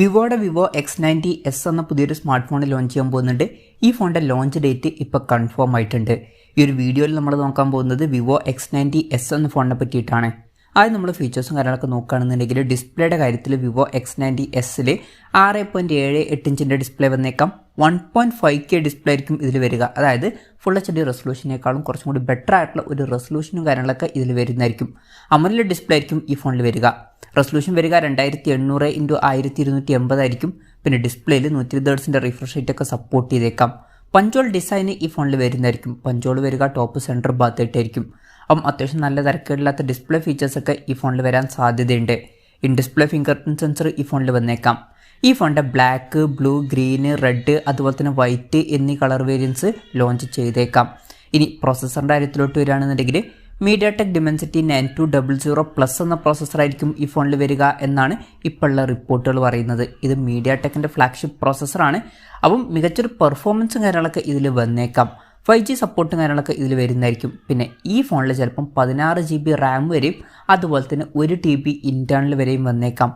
വിവോയുടെ Vivo X90s എന്ന പുതിയൊരു smart phone launch ചെയ്യാൻ പോകുന്നുണ്ട്. ഈ ഫോണിൻ്റെ ലോഞ്ച് ഡേറ്റ് ഇപ്പോൾ കൺഫേം ആയിട്ടുണ്ട്. ഈ ഒരു വീഡിയോയിൽ നമ്മൾ നോക്കാൻ പോകുന്നത് വിവോ X90s എന്ന ഫോണിനെ പറ്റിയിട്ടാണ്. ആദ്യം നമ്മൾ ഫീച്ചേഴ്സും കാര്യങ്ങളൊക്കെ നോക്കുകയാണെന്നുണ്ടെങ്കിൽ ഡിസ്പ്ലേയുടെ കാര്യത്തിൽ വിവോ X90sൽ 6.78 ഇഞ്ചിൻ്റെ ഡിസ്പ്ലേ വന്നേക്കാം. 1.5K ഡിസ്പ്ലേ ആയിരിക്കും ഇതിൽ വരിക. അതായത് ഫുൾ HD റെസൊല്യൂഷനേക്കാളും കുറച്ചും കൂടി ബെറ്റർ ആയിട്ടുള്ള ഒരു റെസൊല്യൂഷനും കാര്യങ്ങളൊക്കെ ഇതിൽ വരുന്നതായിരിക്കും. AMOLED ഡിസ്പ്ലേ ആയിരിക്കും ഈ ഫോണിൽ വരിക. റെസൊല്യൂഷൻ വരിക 2800x1280 ആയിരിക്കും. പിന്നെ ഡിസ്പ്ലേയിൽ 120 Hz റിഫ്രഷ് റേറ്റ് ഒക്കെ സപ്പോർട്ട് ചെയ്തേക്കാം. പഞ്ചോൾ ഡിസൈന് ഈ ഫോണിൽ വരുന്നതായിരിക്കും. പഞ്ചോൾ വരിക ടോപ്പ് സെൻറ്റർ ഭാഗത്തായിട്ടായിരിക്കും. അപ്പം അത്യാവശ്യം നല്ല തിരക്കേടില്ലാത്ത ഡിസ്പ്ലേ ഫീച്ചേഴ്സൊക്കെ ഈ ഫോണിൽ വരാൻ സാധ്യതയുണ്ട്. In display finger print sensor ഈ ഫോണിൽ വന്നേക്കാം. ഈ ഫോണിൻ്റെ ബ്ലാക്ക്, ബ്ലൂ, ഗ്രീന്, റെഡ് അതുപോലെ തന്നെ വൈറ്റ് എന്നീ കളർ വേരിയൻസ് ലോഞ്ച് ചെയ്തേക്കാം. ഇനി പ്രോസസ്സറിൻ്റെ കാര്യത്തിലോട്ട് വരികയാണെന്നുണ്ടെങ്കിൽ mediatek dimensity 9200+ എന്ന പ്രോസസ്സറായിരിക്കും ഈ ഫോണിൽ വരിക എന്നാണ് ഇപ്പോഴുള്ള റിപ്പോർട്ടുകൾ പറയുന്നത്. ഇത് മീഡിയാടെക്കിൻ്റെ ഫ്ലാഗ്ഷിപ്പ് പ്രോസസ്സറാണ്. അപ്പം മികച്ചൊരു പെർഫോമൻസും കാര്യങ്ങളൊക്കെ ഇതിൽ വന്നേക്കാം. 5G സപ്പോർട്ടും കാര്യങ്ങളൊക്കെ ഇതിൽ വരുന്നതായിരിക്കും. പിന്നെ ഈ ഫോണിൽ ചിലപ്പം 16 GB റാം വരെയും അതുപോലെ തന്നെ 1 TB ഇൻറ്റേർണൽ വരെയും വന്നേക്കാം.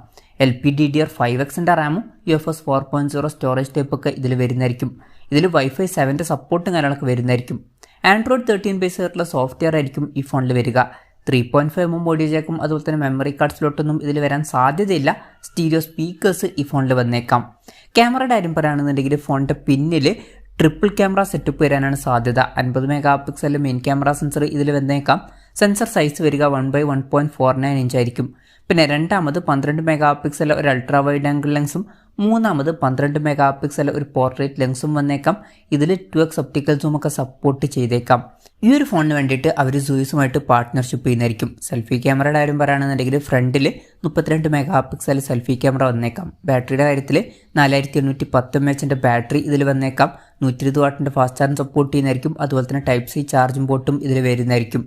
LPDDR5Xൻ്റെ റാമും UFS 4.0 സ്റ്റോറേജ് ടൈപ്പൊക്കെ ഇതിൽ വരുന്നതായിരിക്കും. ഇതിൽ Wi-Fi 7 സപ്പോർട്ടും കാര്യങ്ങളൊക്കെ വരുന്നതായിരിക്കും. Android 13 ബേസ് ആയിട്ടുള്ള സോഫ്റ്റ്വെയർ ആയിരിക്കും ഈ ഫോണിൽ വരിക. 3.5mm ഓഡിയോ ജാക്കും അതുപോലെ തന്നെ മെമ്മറി കാർഡ് സ്ലോട്ടൊന്നും ഇതിൽ വരാൻ സാധ്യതയില്ല. സ്റ്റീരിയോ സ്പീക്കേഴ്സ് ഈ ഫോണിൽ വന്നേക്കാം. ക്യാമറയുടെ കാര്യം പറയുകയാണെന്നുണ്ടെങ്കിൽ ഫോണിൻ്റെ പിന്നിൽ ട്രിപ്പിൾ ക്യാമറ സെറ്റപ്പ് വരാനാണ് സാധ്യത. 50 MP മെയിൻ ക്യാമറ സെൻസർ ഇതിൽ വന്നേക്കാം. സെൻസർ സൈസ് വരിക 1/1.49 ഇഞ്ച് ആയിരിക്കും. പിന്നെ രണ്ടാമത് 12 MP ഒരു അൾട്രാ വൈഡ് ആംഗിൾ ലെൻസും മൂന്നാമത് 12 MP ഒരു പോർട്രേറ്റ് ലെൻസും വന്നേക്കാം. ഇതിൽ 2x ഒപ്റ്റിക്കൽ സൂം ഒക്കെ സപ്പോർട്ട് ചെയ്തേക്കാം. ഈ ഒരു ഫോണിന് വേണ്ടിയിട്ട് അവർ സൂയിസുമായിട്ട് പാർട്ട്ണർഷിപ്പ് ചെയ്യുന്നതായിരിക്കും. സെൽഫി ക്യാമറയുടെ കാര്യം പറയുകയാണെന്നുണ്ടെങ്കിൽ ഫ്രണ്ടിൽ 32 MP സെൽഫി ക്യാമറ വന്നേക്കാം. ബാറ്ററിയുടെ കാര്യത്തിൽ 4810 mAh ബാറ്ററി ഇതിൽ വന്നേക്കാം. 120 വാട്ടിൻ്റെ ഫാസ്റ്റ് ചാർജ് സപ്പോർട്ട് ചെയ്യുന്നതായിരിക്കും. അതുപോലെ തന്നെ Type-C ചാർജിംഗ് പോർട്ടും ഇതിൽ വരുന്നതായിരിക്കും.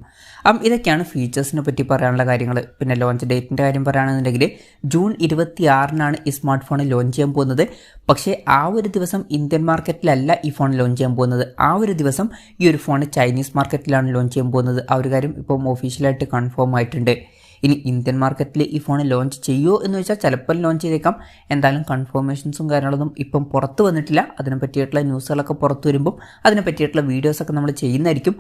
ഇതൊക്കെയാണ് ഫീച്ചേഴ്സിനെ പറ്റി പറയാനുള്ള കാര്യങ്ങൾ. പിന്നെ ലോഞ്ച് ഡേറ്റിൻ്റെ കാര്യം പറയുകയാണെന്നുണ്ടെങ്കിൽ ജൂൺ 26-നാണ് ഈ സ്മാർട്ട് ഫോൺ ലോഞ്ച് ചെയ്യാൻ പോകുന്നത്. പക്ഷേ ആ ഒരു ദിവസം ഇന്ത്യൻ മാർക്കറ്റിലല്ല ഈ ഫോൺ ലോഞ്ച് ചെയ്യാൻ പോകുന്നത്. ആ ഒരു ദിവസം ഈ ഒരു ഫോൺ ചൈനീസ് മാർക്കറ്റിലാണ് ലോഞ്ച് ചെയ്യാൻ പോകുന്നത്. ആ ഒരു കാര്യം ഇപ്പം ഒഫീഷ്യലായിട്ട് കൺഫേം ആയിട്ടുണ്ട്. ഇനി ഇന്ത്യൻ മാർക്കറ്റിൽ ഈ ഫോൺ ലോഞ്ച് ചെയ്യുമോ എന്ന് വെച്ചാൽ ചിലപ്പോൾ ലോഞ്ച് ചെയ്തേക്കാം. എന്തായാലും കൺഫർമേഷൻസും കാര്യങ്ങളൊന്നും ഇപ്പം പുറത്ത് വന്നിട്ടില്ല. അതിനെ പറ്റിയിട്ടുള്ള ന്യൂസുകളൊക്കെ പുറത്ത് വരുമ്പം അതിനെ പറ്റിയിട്ടുള്ള വീഡിയോസൊക്കെ നമ്മൾ ചെയ്യുന്നതായിരിക്കും.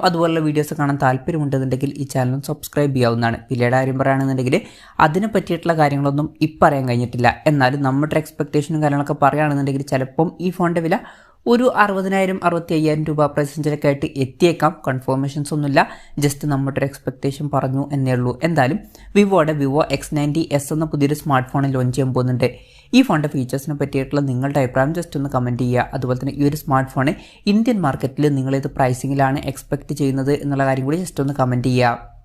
അതുപോലുള്ള വീഡിയോസ് കാണാൻ താല്പര്യമുണ്ടെന്നുണ്ടെങ്കിൽ ഈ ചാനൽ സബ്സ്ക്രൈബ് ചെയ്യാവുന്നതാണ്. വിലയുടെ കാര്യം പറയുകയാണെന്നുണ്ടെങ്കിൽ അതിനെ പറ്റിയിട്ടുള്ള കാര്യങ്ങളൊന്നും ഇപ്പം പറയാൻ കഴിഞ്ഞിട്ടില്ല. എന്നാലും നമ്മുടെ എക്സ്പെക്റ്റേഷനും കാര്യങ്ങളൊക്കെ പറയുകയാണെന്നുണ്ടെങ്കിൽ ചിലപ്പം ഈ ഫോണിൻ്റെ വില ഒരു 60,000-65,000 രൂപ പ്രൈസിൻ്റെയൊക്കെ ആയിട്ട് എത്തിയേക്കാം. കൺഫർമേഷൻസ് ഒന്നുമില്ല, ജസ്റ്റ് നമ്മുടെ ഒരു എക്സ്പെക്റ്റേഷൻ പറഞ്ഞു എന്നേ ഉള്ളൂ. എന്തായാലും വിവോയുടെ വിവോ X90s എന്ന പുതിയൊരു സ്മാർട്ട് ഫോൺ ലോഞ്ച് ചെയ്യാൻ പോകുന്നുണ്ട്. ഈ ഫോണിൻ്റെ ഫീച്ചേഴ്സിനെ പറ്റിയിട്ടുള്ള നിങ്ങളുടെ അഭിപ്രായം ജസ്റ്റ് ഒന്ന് കമൻറ്റ് ചെയ്യുക. അതുപോലെ തന്നെ ഈ ഒരു സ്മാർട്ട് ഫോൺ ഇന്ത്യൻ മാർക്കറ്റിൽ നിങ്ങളേത് പ്രൈസിങ്ങിലാണ് എക്സ്പെക്റ്റ് ചെയ്യുന്നത് എന്നുള്ള കാര്യം കൂടി ജസ്റ്റ് ഒന്ന് കമൻറ്റ് ചെയ്യുക.